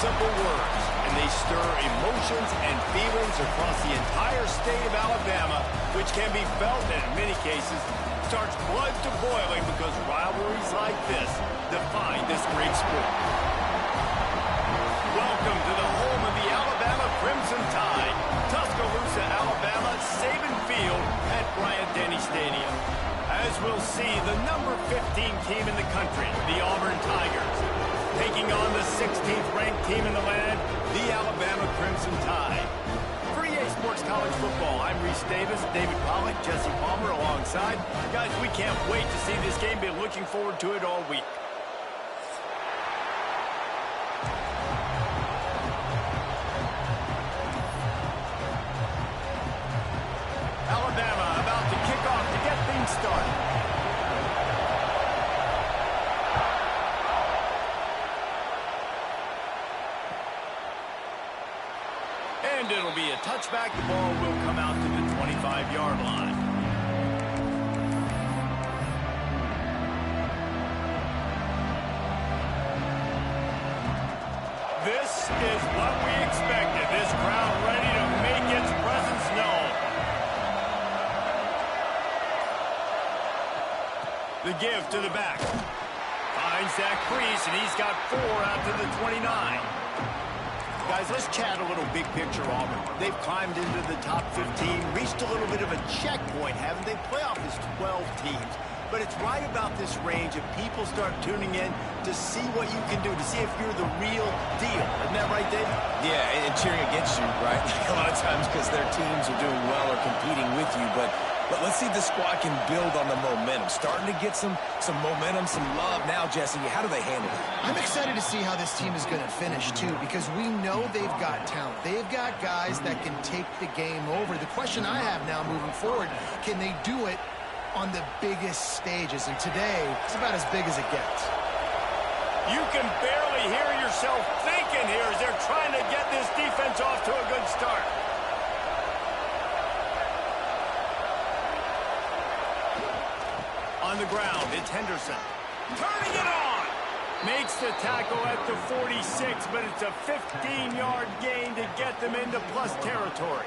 simple words, and they stir emotions and feelings across the entire state of Alabama, which can be felt and in many cases starts blood to boiling because rivalries like this define this great sport. Welcome to the home of the Alabama Crimson Tide, Tuscaloosa, Alabama, Saban Field at Bryant-Denny Stadium. As we'll see, the number 15 team in the country, the Auburn Tigers, taking on the 16th ranked team in the land, the Alabama Crimson Tide. For EA Sports College Football, I'm Reese Davis, David Pollack, Jesse Palmer alongside. Guys, we can't wait to see this game. Been looking forward to it all week. Alabama about to kick off to get things started. And it'll be a touchback. The ball will come out to the 25-yard line. This is what we expected. This crowd ready to make its presence known. The give to the back. Finds that crease, and he's got 4 out to the 29. Guys, let's chat a little big picture Auburn. They've climbed into the top 15, reached a little bit of a checkpoint, haven't they? Playoff is 12 teams. But it's right about this range if people start tuning in to see what you can do, to see if you're the real deal. Isn't that right, David? Yeah, and cheering against you, right? A lot of times because their teams are doing well or competing with you. But let's see if the squad can build on the momentum. Starting to get some momentum, some love. Now, Jesse, how do they handle it? I'm excited to see how this team is going to finish, too, because we know they've got talent. They've got guys that can take the game over. The question I have now moving forward, can they do it on the biggest stages? And today, it's about as big as it gets. You can barely hear yourself thinking here as they're trying to get this defense off to a good start. On the ground, it's Henderson. Turning it on! Makes the tackle at the 46, but it's a 15-yard gain to get them into plus territory.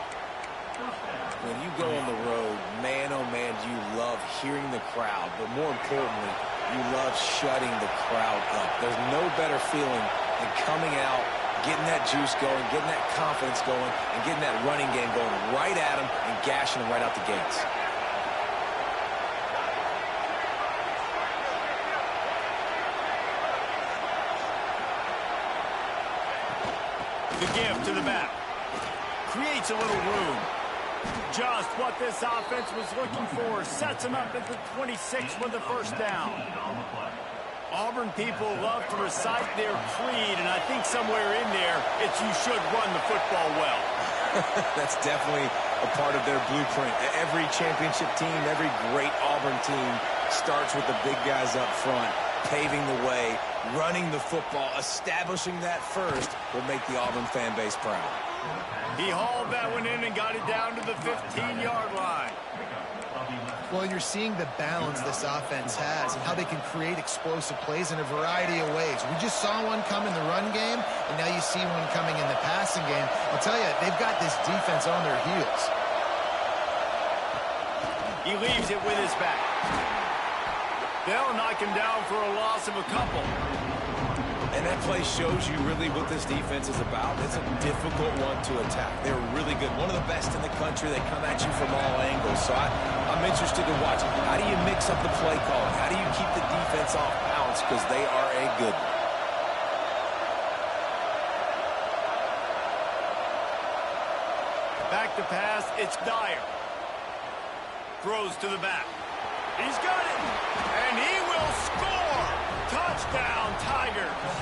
When you go on the road, man, oh man, do you love hearing the crowd. But more importantly, you love shutting the crowd up. There's no better feeling than coming out, getting that juice going, getting that confidence going, and getting that running game going right at them and gashing them right out the gates. The give to the back. Creates a little room. Just what this offense was looking for. Sets him up at the 26 with the first down. Auburn people love to recite their creed, and I think somewhere in there, it's you should run the football well. That's definitely a part of their blueprint. Every championship team, every great Auburn team starts with the big guys up front, paving the way, running the football, establishing that first will make the Auburn fan base proud. He hauled that one in and got it down to the 15-yard line. Well, you're seeing the balance this offense has and how they can create explosive plays in a variety of ways. We just saw one come in the run game, and now you see one coming in the passing game. I'll tell you, they've got this defense on their heels. He leaves it with his back. They'll knock him down for a loss of a couple. And that play shows you really what this defense is about. It's a difficult one to attack. They're really good. One of the best in the country. They come at you from all angles. So I'm interested to watch. How do you mix up the play calling? How do you keep the defense off balance? Because they are a good one. Back to pass. It's Dyer. Throws to the back. He's got it. And he will score. Touchdown, Tigers.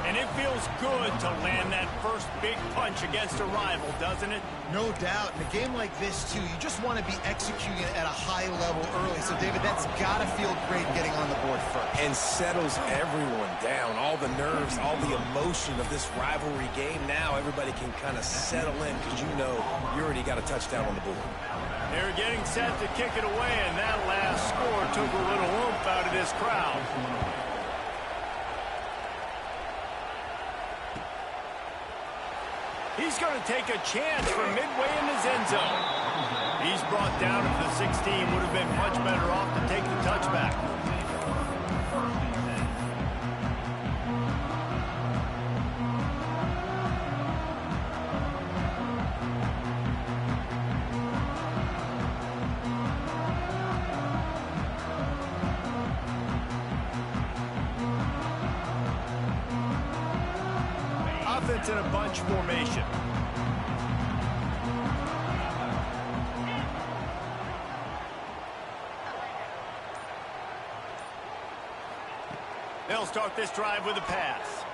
And it feels good to land that first big punch against a rival, doesn't it? No doubt. In a game like this, too, you just want to be executing it at a high level early. So, David, that's got to feel great getting on the board first. And settles everyone down. All the nerves, all the emotion of this rivalry game. Now everybody can kind of settle in because you know you already got a touchdown on the board. They're getting set to kick it away, and that last score took a little oomph out of this crowd. He's going to take a chance from midway in his end zone. He's brought down at the 16. Would have been much better off to take the touchback. Offense in a bunch formation. They'll start this drive with a pass.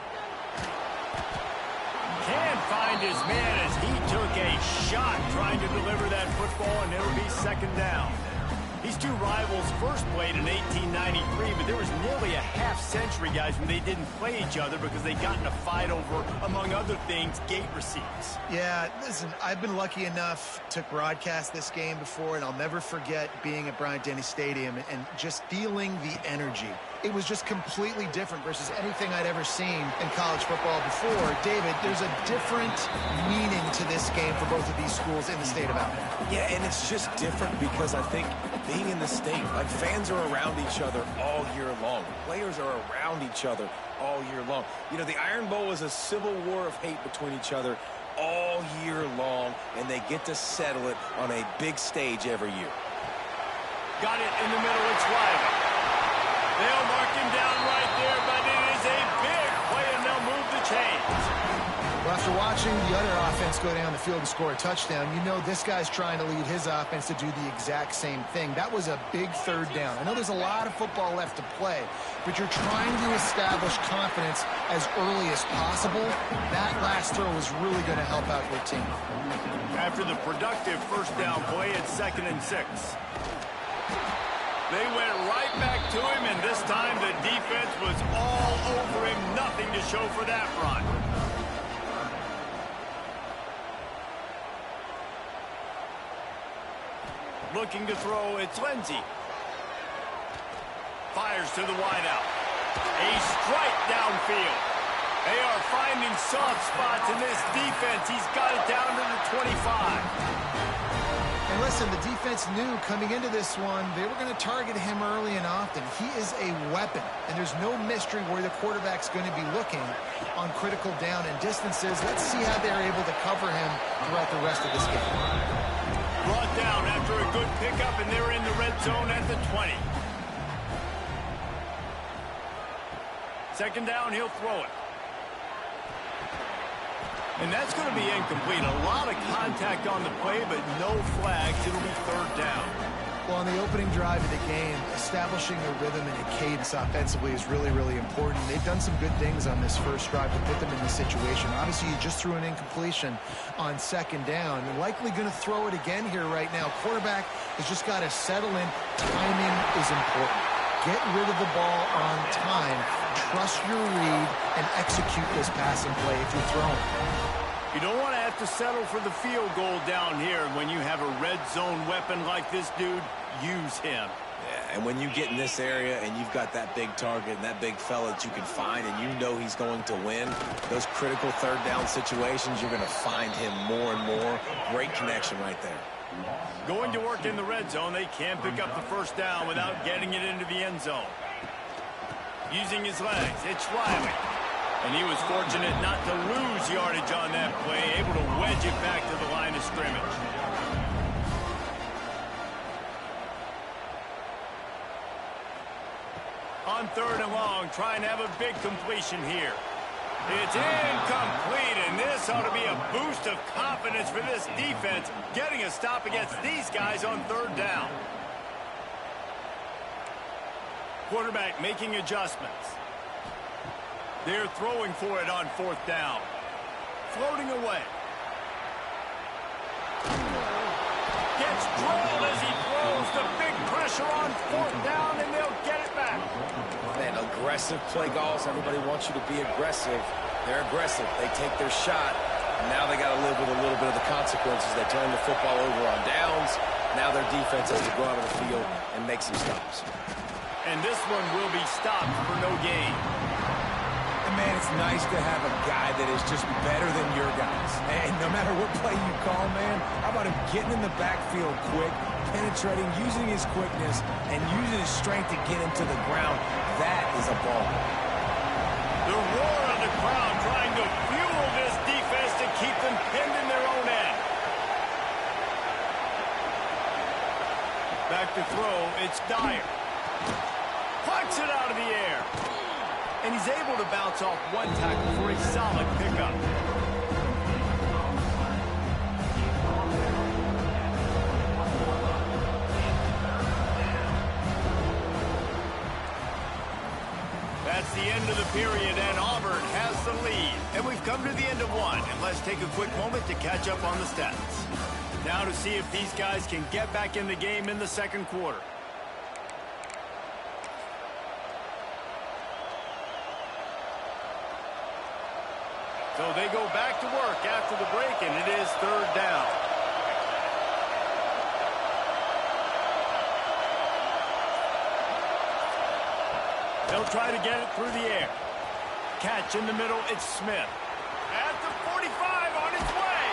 Can't find his man as he took a shot trying to deliver that football, and it'll be second down. These two rivals first played in 1893, but there was nearly a half-century, guys, when they didn't play each other because they got in a fight over, among other things, gate receipts. Yeah, listen, I've been lucky enough to broadcast this game before, and I'll never forget being at Bryant-Denny Stadium and just feeling the energy. It was just completely different versus anything I'd ever seen in college football before. David, there's a different meaning to this game for both of these schools in the state of Alabama. Yeah, and it's just different because I think being in the state, like fans are around each other all year long. Players are around each other all year long. You know, the Iron Bowl is a civil war of hate between each other all year long, and they get to settle it on a big stage every year. Got it in the middle. It's Riley. They'll mark him down right there, but it is a big play, and they'll move the chains. Well, after watching the other offense go down the field and score a touchdown, you know this guy's trying to lead his offense to do the exact same thing. That was a big third down. I know there's a lot of football left to play, but you're trying to establish confidence as early as possible. That last throw is really going to help out your team. After the productive first down play, it's 2nd and 6. They went right back to him, and this time the defense was all over him. Nothing to show for that run. Looking to throw, it's Lindsey. Fires to the wideout. A strike downfield. They are finding soft spots in this defense. He's got it down to the 25. And listen, the defense knew coming into this one, they were going to target him early and often. He is a weapon, and there's no mystery where the quarterback's going to be looking on critical down and distances. Let's see how they're able to cover him throughout the rest of this game. Brought down after a good pickup, and they're in the red zone at the 20. Second down, he'll throw it. And that's going to be incomplete. A lot of contact on the play, but no flags. It'll be third down. Well, on the opening drive of the game, establishing a rhythm and a cadence offensively is really, really important. They've done some good things on this first drive to put them in this situation. Obviously, you just threw an incompletion on second down. You're likely going to throw it again here right now. Quarterback has just got to settle in. Timing is important. Get rid of the ball on time. Trust your read and execute this passing play if you're throwing. You don't want to have to settle for the field goal down here. When you have a red zone weapon like this dude, use him. Yeah, and when you get in this area and you've got that big target and that big fella that you can find and you know he's going to win, those critical third down situations, you're going to find him more and more. Great connection right there. Going to work in the red zone, they can't pick up the first down without getting it into the end zone. Using his legs, it's Riley. And he was fortunate not to lose yardage on that play, able to wedge it back to the line of scrimmage. On third and long, trying to have a big completion here. It's incomplete, and this ought to be a boost of confidence for this defense, getting a stop against these guys on third down. Quarterback making adjustments. They're throwing for it on fourth down. Floating away. Gets drilled as he throws. The big pressure on fourth down, and they'll get it back. Man, aggressive play calls. Everybody wants you to be aggressive. They're aggressive. They take their shot. And now they got to live with a little bit of the consequences. They turn the football over on downs. Now their defense has to go out of the field and make some stops. And this one will be stopped for no gain. And, man, it's nice to have a guy that is just better than your guys. And no matter what play you call, man, how about him getting in the backfield quick, penetrating, using his quickness, and using his strength to get him to the ground. That is a ball. The roar of the crowd trying to fuel this defense to keep them pinned in their own end. Back to throw, it's Dyer. Plucks it out of the air. And he's able to bounce off one tackle for a solid pickup. That's the end of the period, and Auburn has the lead. And we've come to the end of one, and let's take a quick moment to catch up on the stats. Now to see if these guys can get back in the game in the second quarter. So they go back to work after the break, and it is third down. They'll try to get it through the air. Catch in the middle, it's Smith. At the 45, on its way.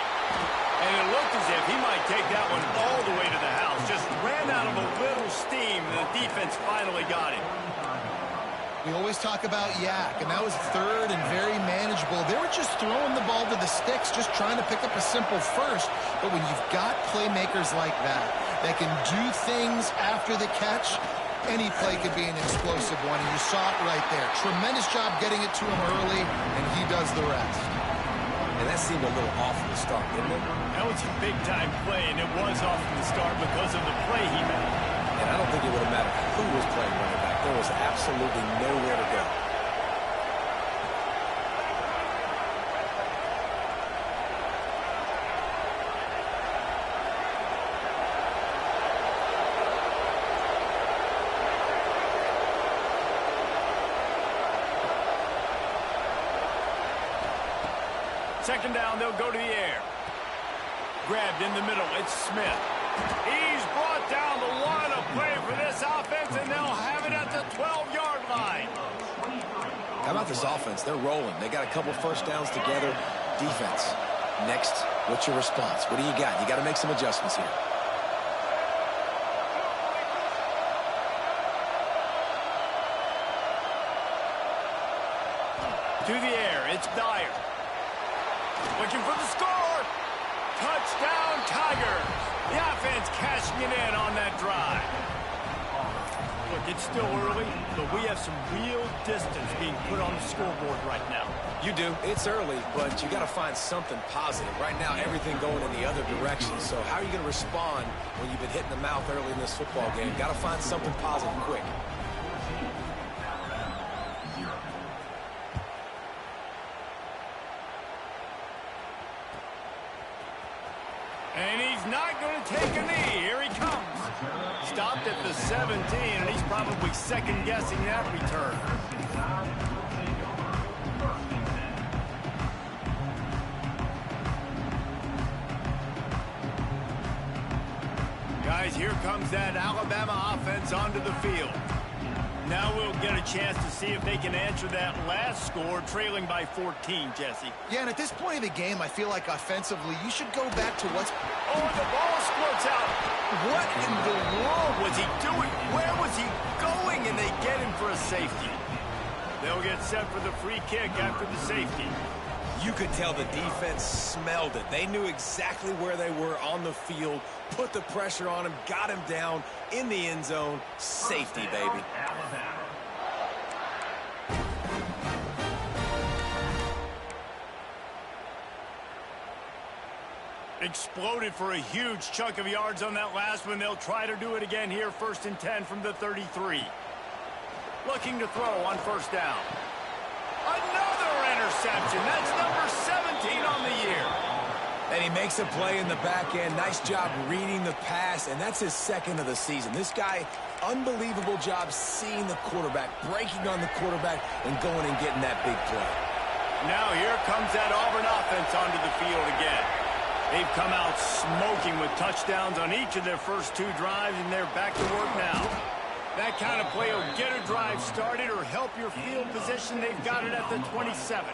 And it looked as if he might take that one all the way to the house. Just ran out of a little steam, and the defense finally got him. We always talk about yak, and that was third and very manageable. They were just throwing the ball to the sticks, just trying to pick up a simple first. But when you've got playmakers like that can do things after the catch, any play could be an explosive one, and you saw it right there. Tremendous job getting it to him early, and he does the rest. And that seemed a little off from the start, didn't it? That was a big-time play, and it was off from the start because of the play he made. And I don't think it would have mattered who was playing running back. There was absolutely nowhere to go. Second down, they'll go to the air. Grabbed in the middle, it's Smith. He's brought down the line of play for this offense, and they'll have it at the 12-yard line. How about this offense? They're rolling. They got a couple first downs together. Defense. Next, what's your response? What do you got? You got to make some adjustments here. To the air, it's Dyer. Looking for the score. Touchdown, Tigers. The offense cashing it in on that drive. Look, it's still early, but we have some real distance being put on the scoreboard right now. You do. It's early, but you got to find something positive. Right now, everything going in the other direction. So how are you going to respond when you've been hit in the mouth early in this football game? Got to find something positive quick. And he's not going to take a knee. Here he comes. Stopped at the 17, and he's probably second-guessing that return. Guys, here comes that Alabama offense onto the field. Now we'll get a chance to see if they can answer that last score, trailing by 14, Jesse. Yeah, and at this point of the game, I feel like offensively, you should go back to what's... Oh, and the ball squirts out. What in the world was he doing? Where was he going? And they get him for a safety. They'll get set for the free kick after the safety. You could tell the defense smelled it. They knew exactly where they were on the field, put the pressure on him, got him down in the end zone. Safety, baby. Exploded for a huge chunk of yards on that last one. They'll try to do it again here, 1st and 10 from the 33. Looking to throw on first down. Another interception. That's number 17 on the year. And he makes a play in the back end. Nice job reading the pass, and that's his second of the season. This guy, unbelievable job seeing the quarterback, breaking on the quarterback, and going and getting that big play. Now here comes that Auburn offense onto the field again. They've come out smoking with touchdowns on each of their first 2 drives, and they're back to work now. That kind of play will get a drive started or help your field position. They've got it at the 27.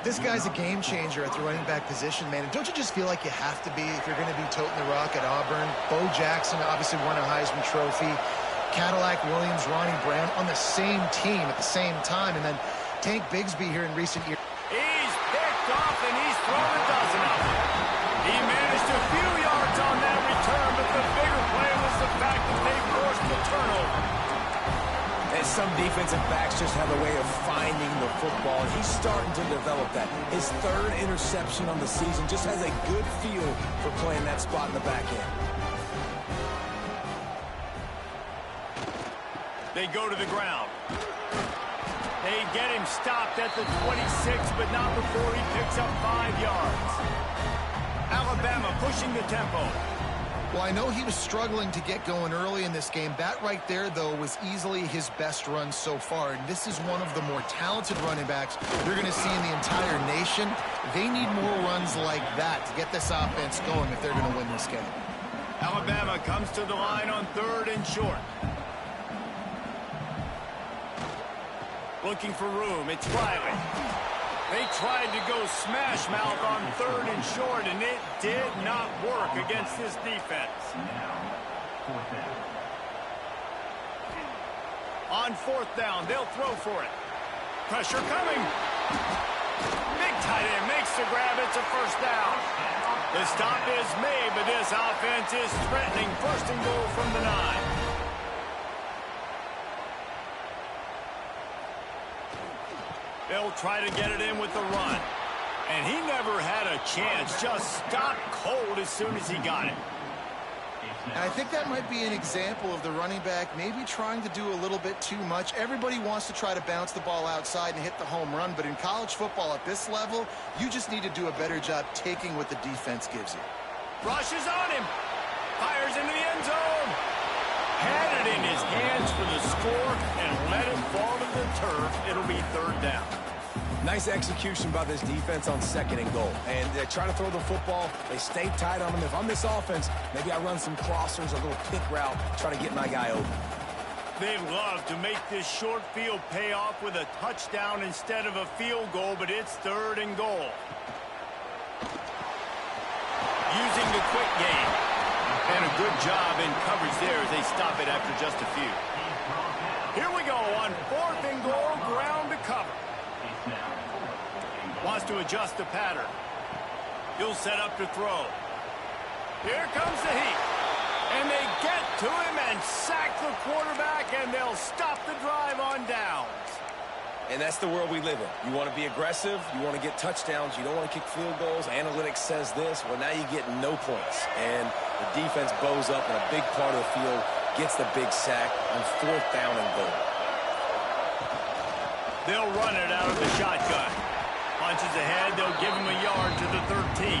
This guy's a game changer at the running back position, man. And don't you just feel like you have to be if you're going to be toting the rock at Auburn? Bo Jackson obviously won a Heisman Trophy. Cadillac Williams, Ronnie Brown on the same team at the same time. And then Tank Bigsby here in recent years. He's picked off and he's thrown a dozen of them. He managed a few yards on that return, but the bigger play was the fact that they forced the turnover. And some defensive backs just have a way of finding the football. He's starting to develop that. His third interception on the season just has a good feel for playing that spot in the back end. They go to the ground. They get him stopped at the 26, but not before he picks up 5 yards. Alabama pushing the tempo. Well, I know he was struggling to get going early in this game. That right there, though, was easily his best run so far. And this is one of the more talented running backs you're going to see in the entire nation. They need more runs like that to get this offense going if they're going to win this game. Alabama comes to the line on 3rd and short. Looking for room. It's Riley. They tried to go smash mouth on 3rd and short, and it did not work against this defense. On 4th down, they'll throw for it. Pressure coming. Big tight end makes the grab. It's a 1st down. The stop is made, but this offense is threatening 1st and goal from the 9. They'll try to get it in with the run. And he never had a chance. Just stopped cold as soon as he got it. And I think that might be an example of the running back maybe trying to do a little bit too much. Everybody wants to try to bounce the ball outside and hit the home run, but in college football at this level, you just need to do a better job taking what the defense gives you. Rushes on him. Fires into the end zone. Had it in his hands for the score and let it fall to the turf. It'll be 3rd down. Nice execution by this defense on 2nd and goal. And they try to throw the football. They stay tight on them. If I'm this offense, maybe I run some crossers, a little pick route, try to get my guy open. They'd love to make this short field pay off with a touchdown instead of a field goal, but it's 3rd and goal. Using the quick game. And a good job in coverage there as they stop it after just a few. Here we go on 4th and goal, ground to cover. Wants to adjust the pattern. He'll set up to throw. Here comes the heat. And they get to him and sack the quarterback, and they'll stop the drive on downs. And that's the world we live in. You want to be aggressive. You want to get touchdowns. You don't want to kick field goals. Analytics says this. Well, now you get no points. And the defense bows up in a big part of the field, gets the big sack on 4th down and goal. They'll run it out of the shotgun. Punches ahead. They'll give him a yard to the 13.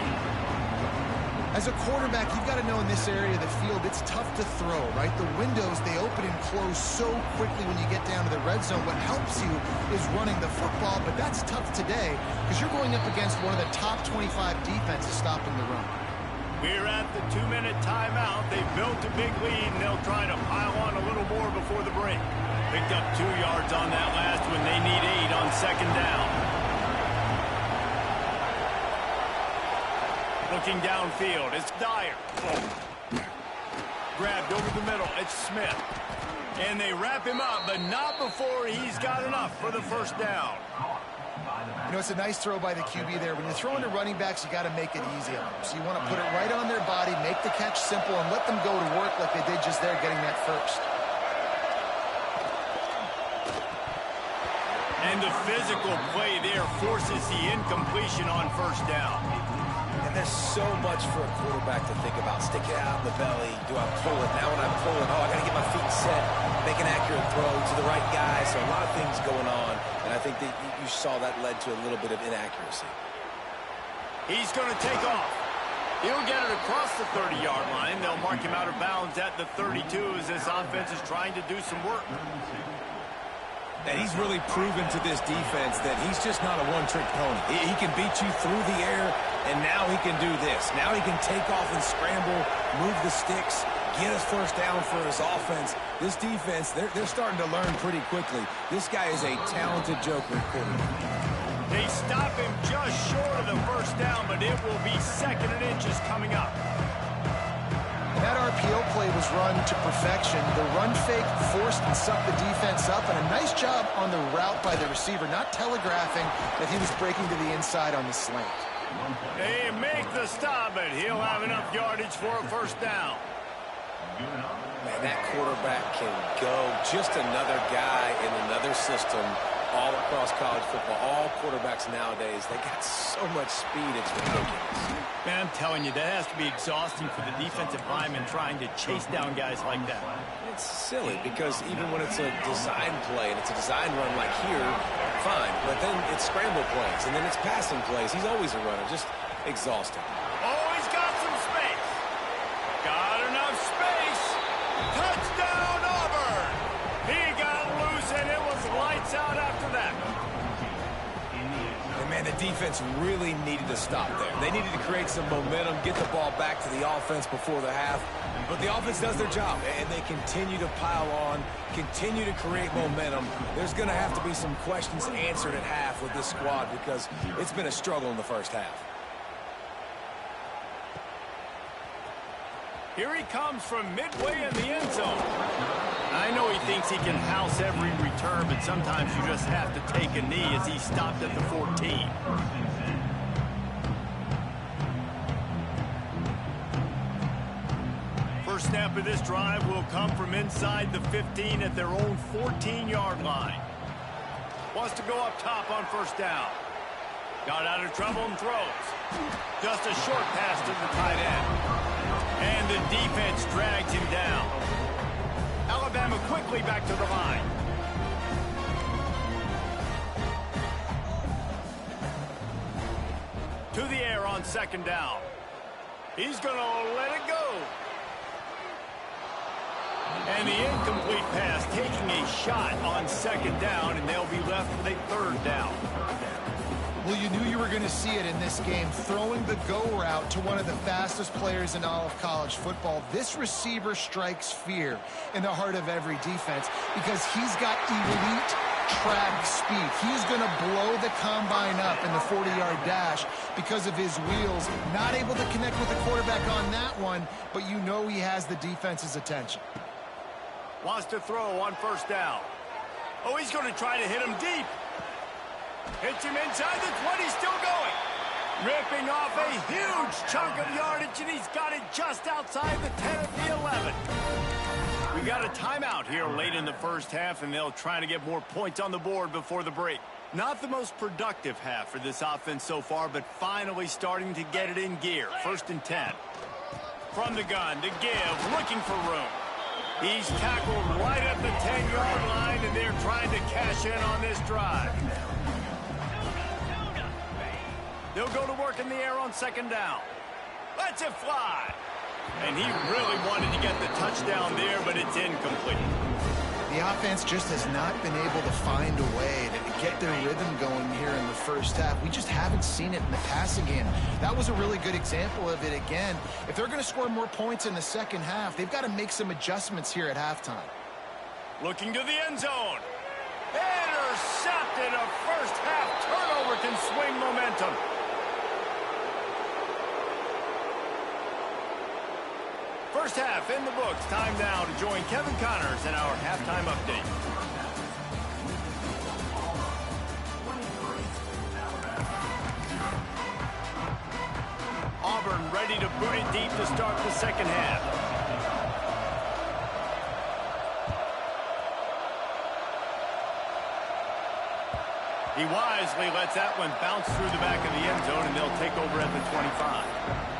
As a quarterback, you've got to know in this area of the field, it's tough to throw, right? The windows, they open and close so quickly when you get down to the red zone. What helps you is running the football, but that's tough today because you're going up against one of the top 25 defenses stopping the run. We're at the 2-minute timeout. They've built a big lead, and they'll try to pile on a little more before the break. Picked up 2 yards on that last one. They need 8 on 2nd down. Looking downfield, it's Dyer. Grabbed over the middle, it's Smith. And they wrap him up, but not before he's got enough for the 1st down. You know, it's a nice throw by the QB there. When you're throwing to running backs, you got to make it easy on them. So you want to put it right on their body, make the catch simple, and let them go to work like they did just there, getting that 1st. And the physical play there forces the incompletion on 1st down. There's so much for a quarterback to think about. Stick it out in the belly. Do I pull it? Now when I pull it, I got to get my feet set, make an accurate throw to the right guy. So a lot of things going on, and I think that you saw that led to a little bit of inaccuracy. He's going to take off. He'll get it across the 30-yard line. They'll mark him out of bounds at the 32 as this offense is trying to do some work. And he's really proven to this defense that he's just not a one-trick pony. He can beat you through the air, and now he can do this. Now he can take off and scramble, move the sticks, get a first down for his offense. This defense, they're starting to learn pretty quickly. This guy is a talented joker quarterback. They stop him just short of the first down, but it will be 2nd and inches coming up. That RPO play was run to perfection. The run fake forced and sucked the defense up, and a nice job on the route by the receiver, not telegraphing that he was breaking to the inside on the slant. They make the stop, but he'll have enough yardage for a first down. Man, that quarterback can go. Just another guy in another system all across college football. All quarterbacks nowadays, they got so much speed, it's ridiculous. Man, I'm telling you, that has to be exhausting for the defensive lineman trying to chase down guys like that. It's silly because even when it's a design play and it's a design run like here, fine. But then it's scramble plays and then it's passing plays. He's always a runner. Just exhausting. Oh, he's got some space. Got enough space. Touchdown, Auburn. He got loose and it was lights out after that. And man, the defense really needed to stop there. They needed to create some momentum, get the ball back to the offense before the half. But the offense does their job, and they continue to pile on, continue to create momentum. There's going to have to be some questions answered at half with this squad because it's been a struggle in the first half. Here he comes from midway in the end zone. I know he thinks he can house every return, but sometimes you just have to take a knee as he stopped at the 14. First snap of this drive will come from inside the 15 at their own 14-yard line. Wants to go up top on first down. Got out of trouble and throws. Just a short pass to the tight end. And the defense drags him down. Alabama quickly back to the line. To the air on 2nd down. He's going to let it go. And the incomplete pass taking a shot on 2nd down, and they'll be left with a 3rd down. Well, you knew you were going to see it in this game, throwing the go route to one of the fastest players in all of college football. This receiver strikes fear in the heart of every defense because he's got elite track speed. He's going to blow the combine up in the 40-yard dash because of his wheels. Not able to connect with the quarterback on that one, but you know he has the defense's attention. Wants to throw on first down. Oh, he's going to try to hit him deep. Hits him inside the 20, still going. Ripping off a huge chunk of yardage, and he's got it just outside the 10 at the 11. We got a timeout here late in the first half, and they'll try to get more points on the board before the break. Not the most productive half for this offense so far, but finally starting to get it in gear. 1st and 10. From the gun to give, looking for room. He's tackled right at the 10-yard line, and they're trying to cash in on this drive. They'll go to work in the air on 2nd down. Lets it fly. And he really wanted to get the touchdown there, but it's incomplete. The offense just has not been able to find a way to get their rhythm going here in the first half. We just haven't seen it in the passing game. That was a really good example of it again. If they're going to score more points in the second half, they've got to make some adjustments here at halftime. Looking to the end zone. Intercepted. A first half turnover can swing momentum. First half in the books. Time now to join Kevin Connors in our halftime update. Auburn ready to boot it deep to start the second half. He wisely lets that one bounce through the back of the end zone, and they'll take over at the 25.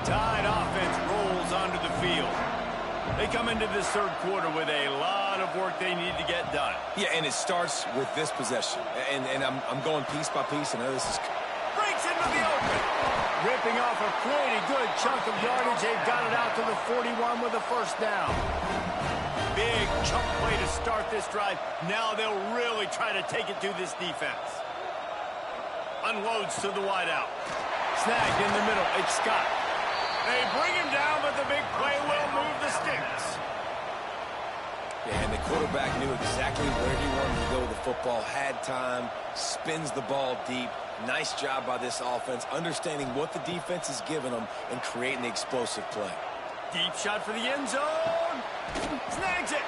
Tide offense rolls onto the field. They come into this third quarter with a lot of work they need to get done. Yeah, and it starts with this possession. And I'm going piece by piece. I know this is... Breaks into the open. Ripping off a pretty good chunk of yardage. They've got it out to the 41 with a first down. Big chunk play to start this drive. Now they'll really try to take it to this defense. Unloads to the wideout. Snagged in the middle. It's Scott. They bring him down, but the big play will move the sticks. Yeah, and the quarterback knew exactly where he wanted to go with the football, had time, spins the ball deep. Nice job by this offense, understanding what the defense is giving them and creating the explosive play. Deep shot for the end zone. Snags it.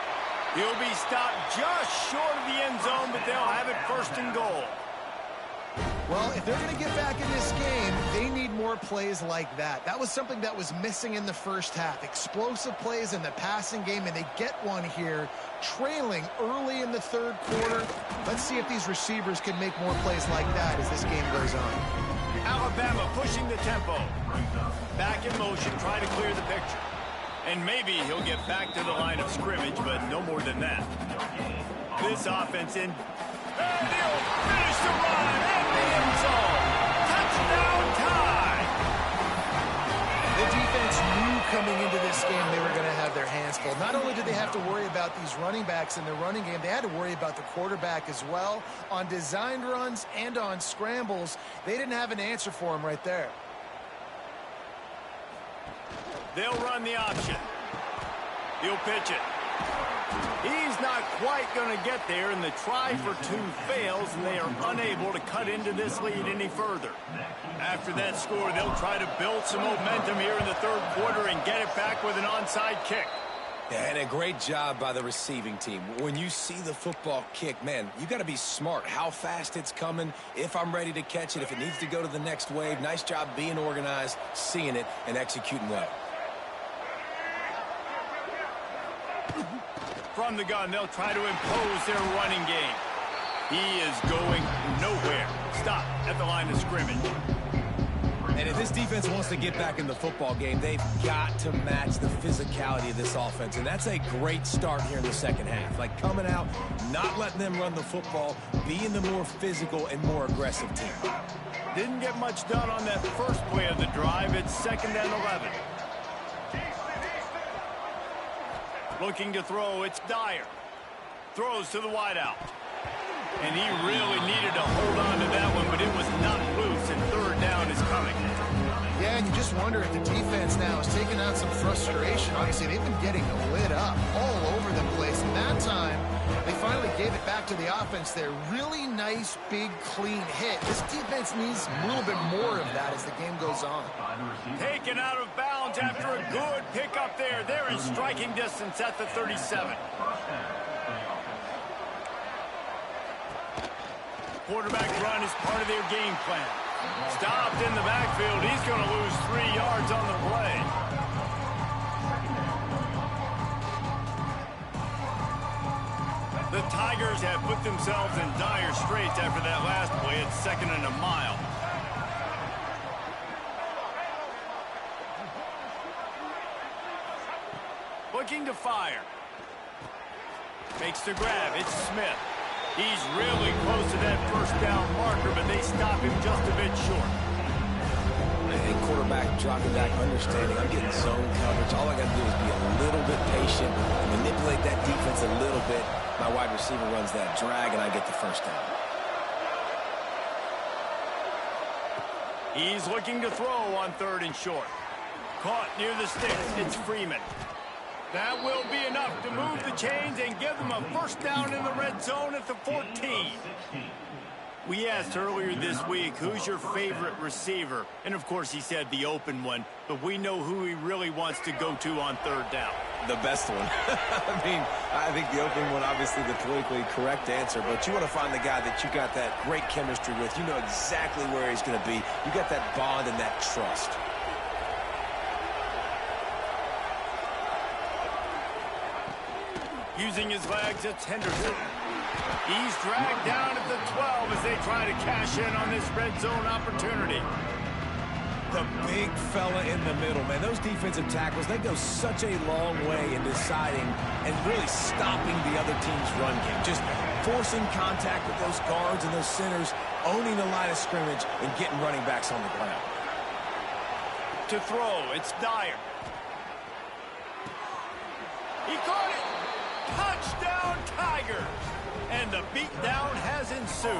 He'll be stopped just short of the end zone, but they'll have it first and goal. Well, if they're going to get back in this game, they need more plays like that. That was something that was missing in the first half. Explosive plays in the passing game, and they get one here, trailing early in the third quarter. Let's see if these receivers can make more plays like that as this game goes on. Alabama pushing the tempo. Back in motion, trying to clear the picture. And maybe he'll get back to the line of scrimmage, but no more than that. This offense in. And he'll finish the run in the end zone. Touchdown tie. The defense knew coming into this game they were going to have their hands full. Not only did they have to worry about these running backs in the running game, they had to worry about the quarterback as well. On designed runs and on scrambles, they didn't have an answer for him right there. They'll run the option. He'll pitch it. He's not quite going to get there, and the try for two fails, and they are unable to cut into this lead any further. After that score, they'll try to build some momentum here in the third quarter and get it back with an onside kick. Yeah, and a great job by the receiving team. When you see the football kick, man, you got to be smart how fast it's coming, if I'm ready to catch it, if it needs to go to the next wave. Nice job being organized, seeing it, and executing well. From the gun, they'll try to impose their running game. He is going nowhere. Stop at the line of scrimmage. And if this defense wants to get back in the football game, they've got to match the physicality of this offense. And that's a great start here in the second half. Like coming out, not letting them run the football, being the more physical and more aggressive team. Didn't get much done on that first play of the drive. It's 2nd and 11. Looking to throw, it's Dyer. Throws to the wideout. And he really needed to hold on to that one, but it was not loose, and third down is coming. Yeah, and you just wonder if the defense now is taking out some frustration. Obviously, they've been getting lit up all over the place. And that time, they finally gave it back to the offense there. Really nice, big, clean hit. This defense needs a little bit more of that as the game goes on. Taken out of bounds after a good pickup there. They're in striking distance at the 37. Quarterback run is part of their game plan. Stopped in the backfield. He's going to lose 3 yards on the play. The Tigers have put themselves in dire straits after that last play. It's 2nd and a mile. Looking to fire. Makes the grab. It's Smith. He's really close to that first down marker, but they stop him just a bit short. And quarterback dropping back, understanding I'm getting zone coverage. All I got to do is be a little bit patient, manipulate that defense a little bit. My wide receiver runs that drag, and I get the first down. He's looking to throw on 3rd and short. Caught near the sticks. It's Freeman. That will be enough to move the chains and give them a first down in the red zone at the 14. We asked earlier this week, who's your favorite receiver? And, of course, he said the open one. But we know who he really wants to go to on 3rd down. The best one. I think the open one, obviously the politically correct answer. But you want to find the guy that you got that great chemistry with. You know exactly where he's going to be. You got that bond and that trust. Using his legs, it's Henderson. He's dragged down at the 12 as they try to cash in on this red zone opportunity. The big fella in the middle, man. Those defensive tackles, they go such a long way in deciding and really stopping the other team's run game. Just forcing contact with those guards and those centers, owning the line of scrimmage, and getting running backs on the ground. To throw, it's Dyer. He caught it. Touchdown, Tigers! And the beatdown has ensued.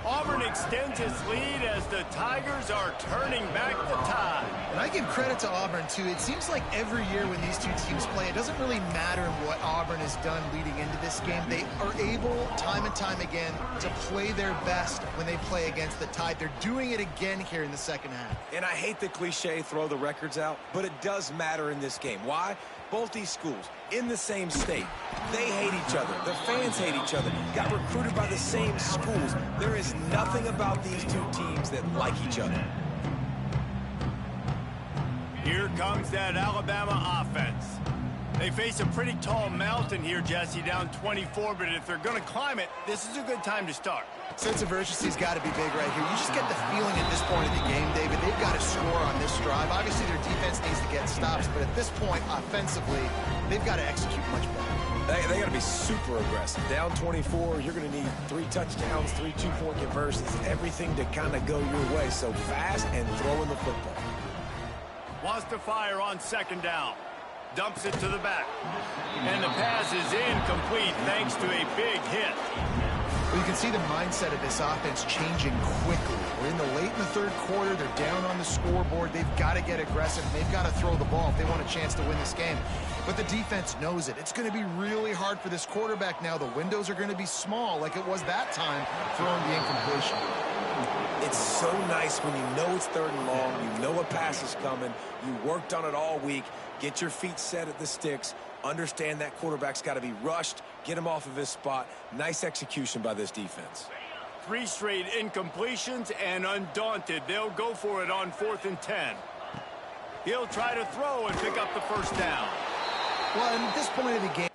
Auburn extends its lead as the Tigers are turning back the tide. And I give credit to Auburn, too. It seems like every year when these two teams play, it doesn't really matter what Auburn has done leading into this game. They are able, time and time again, to play their best when they play against the Tide. They're doing it again here in the second half. And I hate the cliche, throw the records out, but it does matter in this game. Why? Both these schools in the same state. They hate each other. Their fans hate each other. Got recruited by the same schools. There is nothing about these two teams that like each other. Here comes that Alabama offense. They face a pretty tall mountain here, Jesse, down 24, but if they're going to climb it, this is a good time to start. Sense of urgency's got to be big right here. You just get the feeling at this point of the game, David, they've got to score on this drive. Obviously, their defense needs to get stops, but at this point, offensively, they've got to execute much better. They got to be super aggressive. Down 24, you're going to need 3 touchdowns, 3 two-point conversions, everything to kind of go your way. So fast and throwing the football. Wants to fire on second down. Dumps it to the back. And the pass is incomplete thanks to a big hit. Well, you can see the mindset of this offense changing quickly. We're in the late in the third quarter. They're down on the scoreboard. They've got to get aggressive. They've got to throw the ball if they want a chance to win this game. But the defense knows it. It's going to be really hard for this quarterback now. The windows are going to be small like it was that time throwing the incompletion. It's so nice when you know it's third and long, you know a pass is coming, you worked on it all week, get your feet set at the sticks, understand that quarterback's got to be rushed, get him off of his spot. Nice execution by this defense. 3 straight incompletions, and undaunted, they'll go for it on 4th and 10. He'll try to throw and pick up the first down. Well, and at this point of the game,